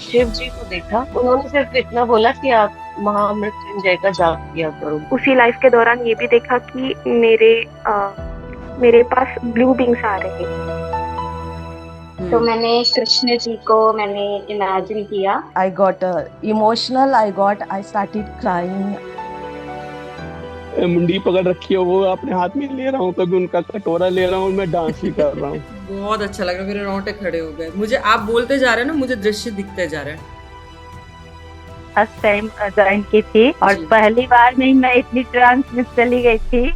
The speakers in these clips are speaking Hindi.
शिव जी को देखा, उन्होंने सिर्फ इतना बोला कि आप महामृत्युंजय का जाप किया करो। उसी लाइफ के दौरान ये भी देखा कि मेरे पास ब्लू विंग्स आ रहे हैं। तो मैंने कृष्ण जी को मैंने इमेजिन किया। I got emotional. I started crying. मुंडी पकड़ रखी है, वो अपने हाथ में ले रहा हूँ, कभी उनका कटोरा ले रहा हूँ, मैं डांस भी कर रहा हूँ। बहुत अच्छा लग रहा है, मेरे रोंगटे खड़े हो गए। मुझे आप बोलते जा रहे हैं ना, मुझे दृश्य दिखते जा रहे हैं। फर्स्ट टाइम ज्वाइन की थी और पहली बार में ही मैं इतनी ट्रांस में चली गई थी।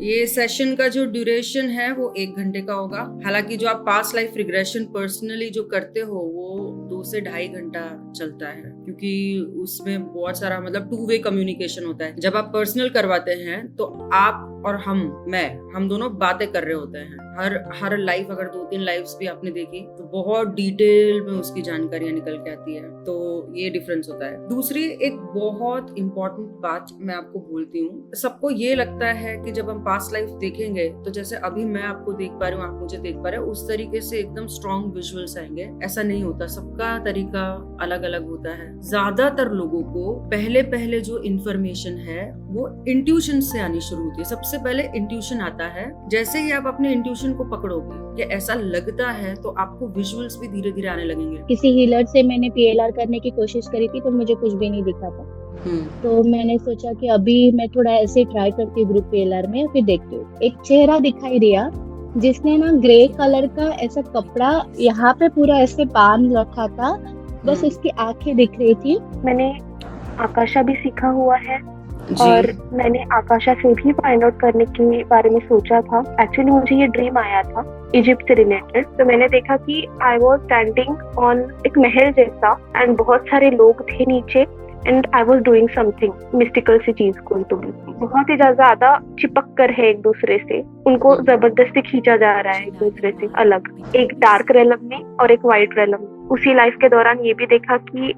ये सेशन का जो ड्यूरेशन है वो 1 घंटे का होगा। हालांकि जो आप पास्ट लाइफ रिग्रेशन पर्सनली जो करते हो वो 2 से 2.5 घंटा चलता है, क्योंकि उसमें बहुत सारा मतलब 2 वे कम्युनिकेशन होता है। जब आप पर्सनल करवाते हैं तो आप और हम दोनों बातें कर रहे होते हैं। हर लाइफ, अगर 2-3 लाइफ्स भी आपने देखी तो बहुत डिटेल में उसकी जानकारियां निकल के आती है। तो ये डिफरेंस होता है। दूसरी एक बहुत इंपॉर्टेंट बात मैं आपको बोलती हूँ, सबको ये लगता है कि जब हम पास्ट लाइफ देखेंगे तो जैसे अभी मैं आपको देख पा रही हूँ, आप मुझे देख पा रहे हो, उस तरीके से एकदम स्ट्रॉन्ग विजुअल्स आएंगे। ऐसा नहीं होता, सबका तरीका अलग अलग होता है। ज्यादातर लोगों को पहले जो इंफॉर्मेशन है वो इंट्यूशन से आनी शुरू होती है। सबसे पहले इंट्यूशन आता है। जैसे ही आप अपने इंट्यूशन को पकड़ोगे कि ऐसा लगता है तो आपको विजुअल्स भी धीरे धीरे आने लगेंगे। किसी हीलर से मैंने पीएलआर करने की कोशिश करी थी, तो मुझे कुछ भी नहीं दिखा था। तो मैंने सोचा कि अभी मैं थोड़ा ऐसे ट्राई करती हूँ ग्रुप पीएलआर में, फिर देखती हूँ। एक चेहरा दिखाई दिया जिसने ना ग्रे कलर का ऐसा कपड़ा यहाँ पे पूरा ऐसे बांध रखा था, बस उसकी आंखें दिख रही थी। मैंने आकाशा भी सीखा हुआ है और मैंने आकाशा से भी फाइंड आउट करने के बारे में सोचा था। एक्चुअली मुझे ये ड्रीम आया था इजिप्ट से रिलेटेड। तो मैंने देखा कि आई वॉज स्टैंडिंग ऑन एक महल जैसा एंड बहुत सारे लोग थे नीचे and I was doing something mystical सी चीज को। तो बहुत ही ज्यादा चिपक कर है एक दूसरे से, उनको जबरदस्ती खींचा जा रहा है एक दूसरे से अलग, एक डार्क रेलम में और एक व्हाइट रेलम। उसी लाइफ के दौरान ये भी देखा कि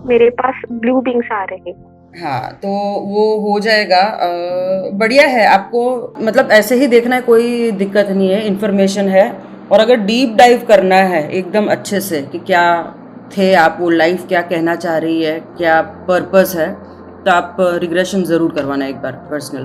मेरे पास ब्लू विंग्स आ रहे हैं। हाँ, तो वो हो जाएगा। बढ़िया है, आपको मतलब ऐसे ही देखना है, कोई दिक्कत नहीं है, इन्फॉर्मेशन है। और अगर डीप डाइव करना है एकदम अच्छे से कि क्या थे आप, वो लाइफ क्या कहना चाह रही है, क्या पर्पस है, तो आप रिग्रेशन जरूर करवाना एक बार personal.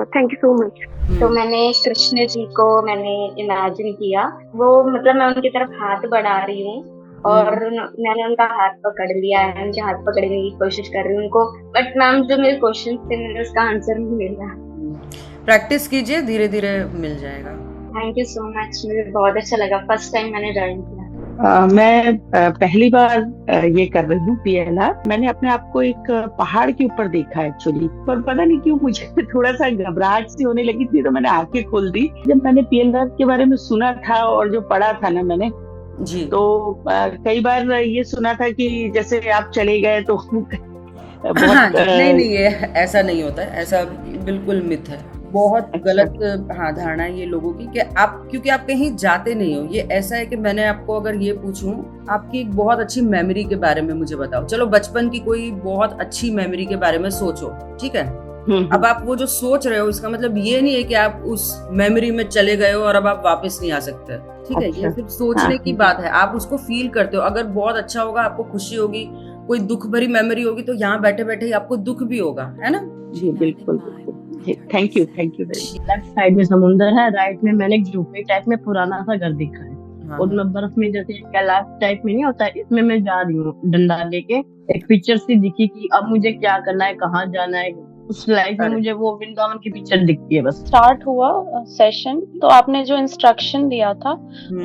Thank you so much. तो मैंने कृष्ण जी को मैंने इमेजिन किया, वो मतलब मैं उनकी तरफ हाथ बढ़ा रही हूँ और मैंने उनका हाथ पकड़ लिया है, उनके हाथ पकड़ने की कोशिश कर रही हूँ उनको। बट मैम जो मेरे क्वेश्चन थे मैंने उसका आंसर नहीं मिला। प्रैक्टिस कीजिए, धीरे धीरे मिल जाएगा। थैंक यू सो मच, मुझे बहुत अच्छा लगा। फर्स्ट टाइम मैंने ज्वाइन किया। मैं पहली बार ये कर रही हूँ पीएलआर। मैंने अपने आप को एक पहाड़ के ऊपर देखा एक्चुअली, पर पता नहीं क्यों मुझे थोड़ा सा घबराहट सी होने लगी थी, तो मैंने आंखें खोल दी। जब मैंने पीएलआर के बारे में सुना था और जो पढ़ा था ना मैंने जी, तो कई बार ये सुना था कि जैसे आप चले गए तो नहीं, ये ऐसा नहीं होता है, ऐसा बिल्कुल मिथ है, बहुत गलत धारणा है ये लोगों की कि आप, क्योंकि आप कहीं जाते नहीं हो। ये ऐसा है कि मैंने आपको अगर ये पूछूं, आपकी एक बहुत अच्छी मेमोरी के बारे में मुझे बताओ। चलो बचपन की कोई बहुत अच्छी मेमोरी के बारे में सोचो, ठीक है। अब आप वो जो सोच रहे हो, इसका मतलब ये नहीं है कि आप उस मेमोरी में चले गए हो और अब आप वापस नहीं आ सकते, ठीक है। ये सिर्फ सोचने की बात है, आप उसको फील करते हो। अगर बहुत अच्छा होगा, आपको खुशी होगी। कोई दुख भरी मेमोरी होगी तो यहाँ बैठे बैठे ही आपको दुख भी होगा, है ना। जी बिल्कुल। थैंक यू लेफ्ट साइड में समुंदर है, राइट में मैंने झोपड़ी टाइप में पुराना सा घर देखा है। और मैं बर्फ में जैसे कैलाश टाइप में नहीं होता, इसमें मैं जा रही हूँ डंडा लेके। एक पिक्चर सी दिखी कि अब मुझे क्या करना है, कहाँ जाना है। उस लाइफ में मुझे वो वृंदावन की पिक्चर दिखती है बस। स्टार्ट हुआ सेशन तो आपने जो इंस्ट्रक्शन दिया था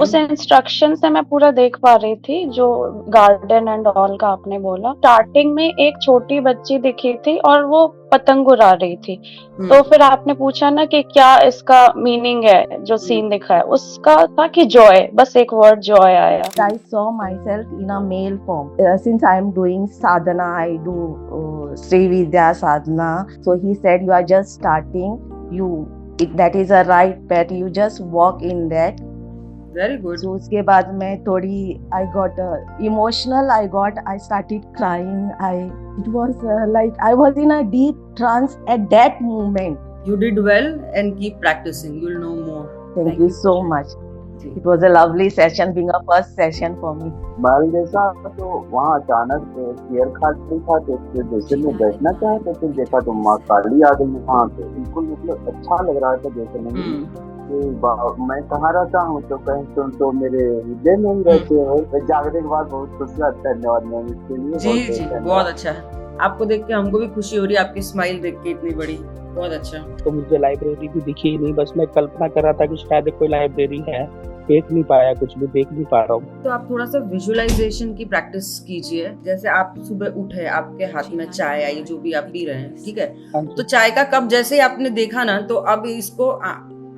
उस इंस्ट्रक्शन से मैं पूरा देख पा रही थी, जो गार्डन एंड ऑल का आपने बोला। स्टार्टिंग में एक छोटी बच्ची दिखी थी और वो पतंग उड़ा रही थी। तो फिर आपने पूछा ना कि क्या इसका मीनिंग है, जो सीन दिखा है उसका था कि जॉय, बस एक वर्ड जॉय आया। I saw myself in a male form. Since I am doing sadhana, I do Sri Vidya sadhana. So he said, you are just starting. That is a right path. You just walk in that. Very good. So उसके बाद मैं थोड़ी I got emotional. I started crying. It was like I was in a deep trance at that moment. You did well and keep practicing. You'll know more. Thank you so much. It was a lovely session, being a first session for me. बाल जैसा तो वहाँ अचानक चेयर खाली था, तो जैसे मैं बैठना चाहे तो फिर देखा तो माँ काली आ गई वहाँ पे। बिल्कुल मतलब अच्छा लग रहा था जैसे मैं कहाँ रहता हूँ, तो कहीं तुम तो मेरे हृदय में ही रहते हो। जागने के बाद बहुत खुश लगा। धन्यवाद मैम इसके लिए। जी बहुत अच्छा है। आपको देख के हमको भी खुशी हो रही है, आपकी स्माइल देख के इतनी बड़ी, बहुत अच्छा। तो मुझे लाइब्रेरी भी दिखी नहीं, बस मैं कल्पना कर रहा था कि शायद कोई लाइब्रेरी है, देख नहीं पाया, कुछ भी देख नहीं पा रहा हूँ। तो आप थोड़ा सा विजुअलाइजेशन की प्रैक्टिस कीजिए। जैसे आप सुबह उठे, आपके हाथ में चाय आई, जो भी आप पी रहे हैं, ठीक है, तो चाय का कप जैसे ही आपने देखा ना, तो अब इसको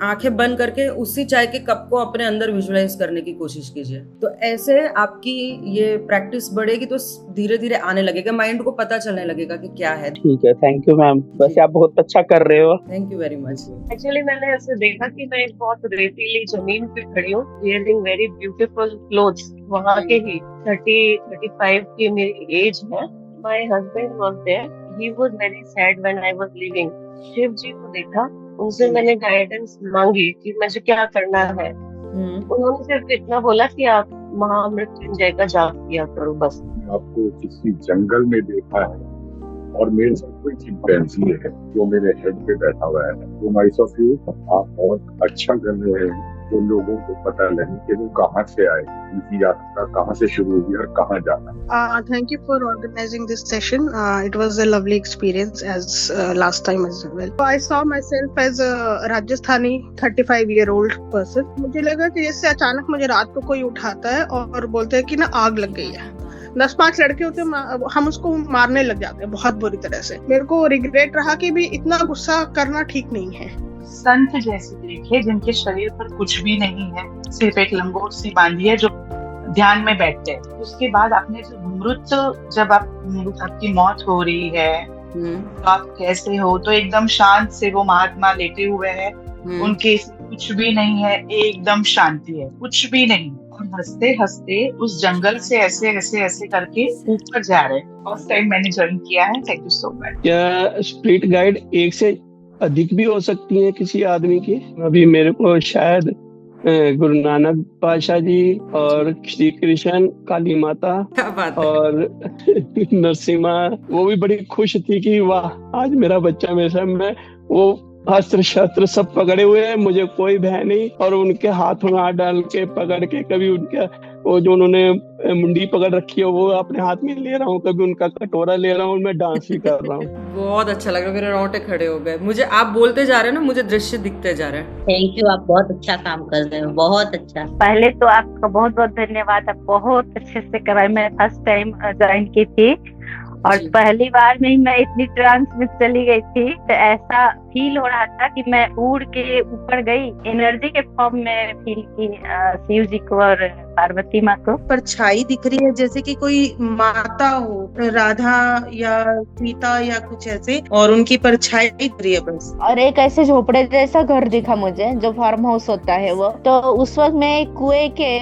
आंखें बंद करके उसी चाय के कप को अपने अंदर विजुअलाइज करने की कोशिश कीजिए। तो ऐसे आपकी ये प्रैक्टिस बढ़ेगी तो धीरे धीरे आने लगेगा, माइंड को पता चलने लगेगा कि क्या है। ठीक है, थैंक यू मैम, वैसे आप बहुत अच्छा कर रहे हो। Thank you very much. Actually मैंने ऐसे देखा कि मैं एक बहुत रेतीली जमीन पे खड़ी हूँ, वियरिंग वेरी ब्यूटीफुल क्लोथ्स, वहाँ के ही 30-35 की मेरी एज है। My husband was there, he was very sad when I was leaving. Shiv ji को देखा, उनसे मैंने गाइडेंस मांगी कि मुझे क्या करना है। उन्होंने सिर्फ इतना बोला कि आप महामृत्युंजय का जाप किया करो, बस। आपको किसी जंगल में देखा है और मेरे साथ कोई चिंपैंजी है जो मेरे हेड पे बैठा हुआ है। तो माइस ऑफ यू, आप बहुत अच्छा कर रहे हैं। तो लोगों को पता लगे कि वो कहाँ से आए, उनकी यात्रा कहाँ से शुरू हुई और कहाँ जाना। Thank you for organizing this session. It was a lovely experience as last time as well. I saw myself as a Rajasthani 35-year-old person. मुझे लगा कि जैसे अचानक मुझे रात को कोई उठाता है और बोलते हैं कि ना आग लग गई है। 10-5 लड़के होते हैं, हम उसको मारने लग जाते हैं बहुत बुरी तरह से। मेरे को रिग्रेट रहा कि भी इतना गुस्सा करना ठीक नहीं है। संत जैसे देखे जिनके शरीर पर कुछ भी नहीं है, सिर्फ एक लंगोट सी बांधी है, जो ध्यान में बैठते हैं। उसके बाद आपने जो मृत, जब आपकी मौत हो रही है तो आप कैसे हो, तो एकदम शांत से वो महात्मा लेटे हुए हैं, उनके कुछ भी नहीं है, एकदम शांति है, कुछ भी नहीं, और हंसते हंसते उस जंगल से ऐसे ऐसे ऐसे करके ऊपर जा रहे हैं। फर्स्ट टाइम मैंने ज्वाइन किया है। Thank you so much. क्या स्पिरिट गाइड एक से अधिक भी हो सकती है किसी आदमी की? अभी मेरे को शायद गुरु नानक पातशाह जी और श्री कृष्ण, काली माता और नरसिम्हा, वो भी बड़ी खुश थी कि वाह आज मेरा बच्चा मेरे सामने, वो अस्त्र शस्त्र सब पकड़े हुए हैं, मुझे कोई भय नहीं। और उनके हाथ में हाथ डाल के पकड़ के, कभी उनके वो जो उन्होंने मुंडी पकड़ रखी है वो अपने हाथ में ले रहा हूँ, कभी उनका कटोरा ले रहा हूँ, मैं डांस भी कर रहा हूँ। बहुत अच्छा लग रहा है, मेरे रोंगटे खड़े हो गए। मुझे आप बोलते जा रहे हैं ना, मुझे दृश्य दिखते जा रहे हैं। थैंक यू, आप बहुत अच्छा काम कर रहे हो, बहुत अच्छा। पहले तो आपका बहुत बहुत धन्यवाद, आप बहुत अच्छे से कराए। मैं फर्स्ट टाइम ज्वाइन की थी और पहली बार में ही मैं इतनी ट्रांस में चली गई थी, तो ऐसा फील हो रहा था कि मैं उड़ के ऊपर गई, एनर्जी के फॉर्म में फील की शिव जी को और पार्वती माँ को। परछाई दिख रही है जैसे कि कोई माता हो, राधा या सीता या कुछ ऐसे, और उनकी परछाई दिख रही है बस। और एक ऐसे झोपड़े जैसा घर दिखा मुझे, जो फार्म हाउस होता है वो। तो उस वक्त मैं कुएं के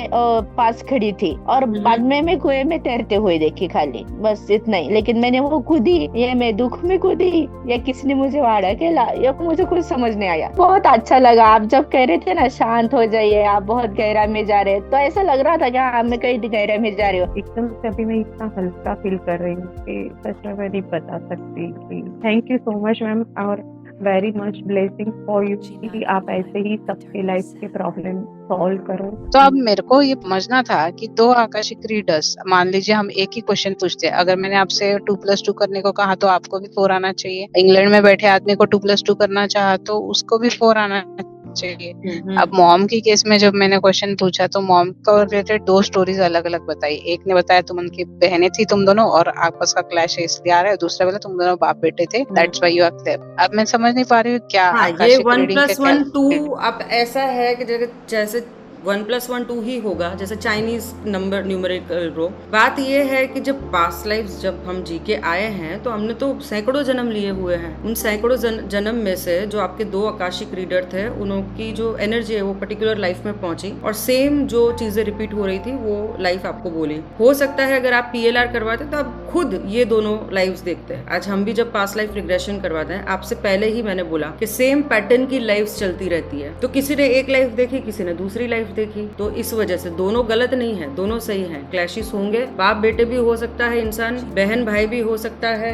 पास खड़ी थी और बाद में मैं कुएं में तैरते हुए देखी खाली, बस इतना ही। लेकिन मैंने वो कूदी, ये मैं दुख में कूदी या किसने मुझे वाड़ा केला, ये मुझे कुछ समझ नहीं आया। बहुत अच्छा लगा। आप जब कह रहे थे ना शांत हो जाइए, आप बहुत गहरा में जा रहे, तो ऐसा लग रहा था कि हाँ मैं कहीं गहरा में जा रही हूँ। एकदम से अभी मैं इतना हल्का फील कर रही हूँ कि सच में मैं नहीं बता सकती। Thank you so much ma'am, और very much blessing for you कि आप ऐसे ही सबके लाइफ के प्रॉब्लम सॉल्व करो। तो अब मेरे को ये समझना था कि 2 आकाशिक रीडर्स, मान लीजिए हम एक ही क्वेश्चन पूछते हैं, अगर मैंने आपसे 2+2 करने को कहा तो आपको भी 4 आना चाहिए। इंग्लैंड में बैठे आदमी को 2+2 करना चाहा तो उसको भी 4 आना चाहिए। अब मॉम की केस में जब मैंने क्वेश्चन पूछा तो मॉम को रिलेटेड 2 स्टोरीज अलग अलग बताई। एक ने बताया तुम उनकी बहनें थी तुम दोनों और आपस का क्लैश इसलिए आ रहा है, दूसरा बोला तुम दोनों बाप बेटे थे, that's why you are clear. अब मैं समझ नहीं पा रही हूँ क्या ये 1+1 2 अब ऐसा है कि जैसे 1+1 2 ही होगा, जैसे चाइनीज नंबर न्यूमेरिकल रो। बात ये है कि जब पास्ट लाइफ जब हम जी के आए हैं तो हमने तो सैकड़ों जन्म लिए हुए हैं। उन सैकड़ों जन्म में से जो आपके 2 आकाशिक रीडर थे, उनकी जो एनर्जी है वो पर्टिकुलर लाइफ में पहुंची और सेम जो चीजें रिपीट हो रही थी वो लाइफ आपको बोली। हो सकता है अगर आप PLR करवाते तो आप खुद ये दोनों लाइव्स देखते हैं। आज हम भी जब पास्ट लाइफ रिग्रेशन करवाते हैं, आपसे पहले ही मैंने बोला कि सेम पैटर्न की लाइव्स चलती रहती है। तो किसी ने एक लाइफ देखी, किसी ने दूसरी लाइफ लाइफ देखी, तो इस वजह से दोनों गलत नहीं है, दोनों सही हैं। क्लैशेस होंगे, बाप बेटे भी हो सकता है इंसान, बहन भाई भी हो सकता है,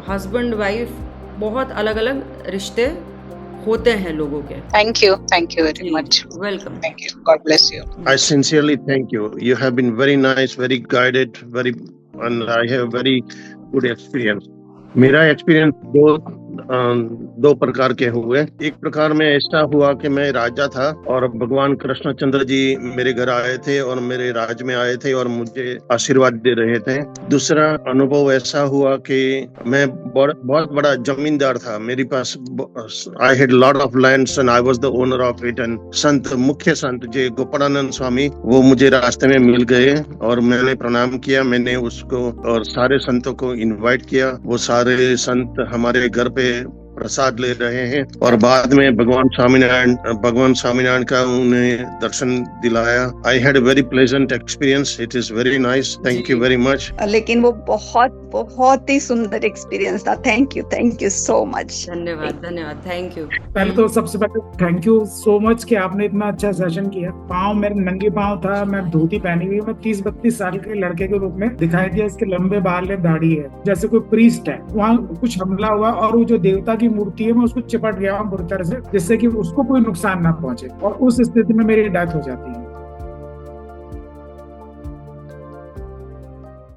हस्बैंड वाइफ, बहुत अलग अलग रिश्ते होते हैं लोगों के। Thank you very much. Welcome. Thank you, God bless you. I sincerely thank you. You have been very nice, very guided, and I have very good experience. मेरा एक्सपीरियंस दो प्रकार के हुए। एक प्रकार में ऐसा हुआ कि मैं राजा था और भगवान कृष्णचंद्र जी मेरे घर आए थे और मेरे राज में आए थे और मुझे आशीर्वाद दे रहे थे। दूसरा अनुभव ऐसा हुआ कि मैं बहुत बड़ा जमींदार था, मेरे पास I had lot of lands and I was the owner of it. And मुख्य संत जी गोपालानंद स्वामी वो मुझे रास्ते में मिल गए और मैंने प्रणाम किया। मैंने उसको और सारे संतों को इनवाइट किया। वो सारे संत हमारे घर पे प्रसाद ले रहे हैं और बाद में भगवान स्वामीनारायण का उन्हें दर्शन दिलाया। I had a very pleasant experience. It is very nice. Thank you very much. लेकिन वो बहुत ही सुंदर एक्सपीरियंस था। Thank you so much. धन्यवाद, थैंक यू। पहले तो सबसे पहले थैंक यू सो मच कि आपने इतना अच्छा सेशन किया। पाँव मेरे नंगे पाँव था, मैं धोती पहनी हुई, मैं 30-32 साल के लड़के के रूप में दिखाई दिया। इसके लंबे बाल है, दाढ़ी है, जैसे कोई प्रीस्ट है। वहाँ कुछ हमला हुआ और वो जो देवता की मूर्ति है मैं उसको चिपट गया बुरी तरह से, जिससे कि उसको कोई नुकसान ना पहुंचे और उस स्थिति में मेरी डेथ हो जाती है।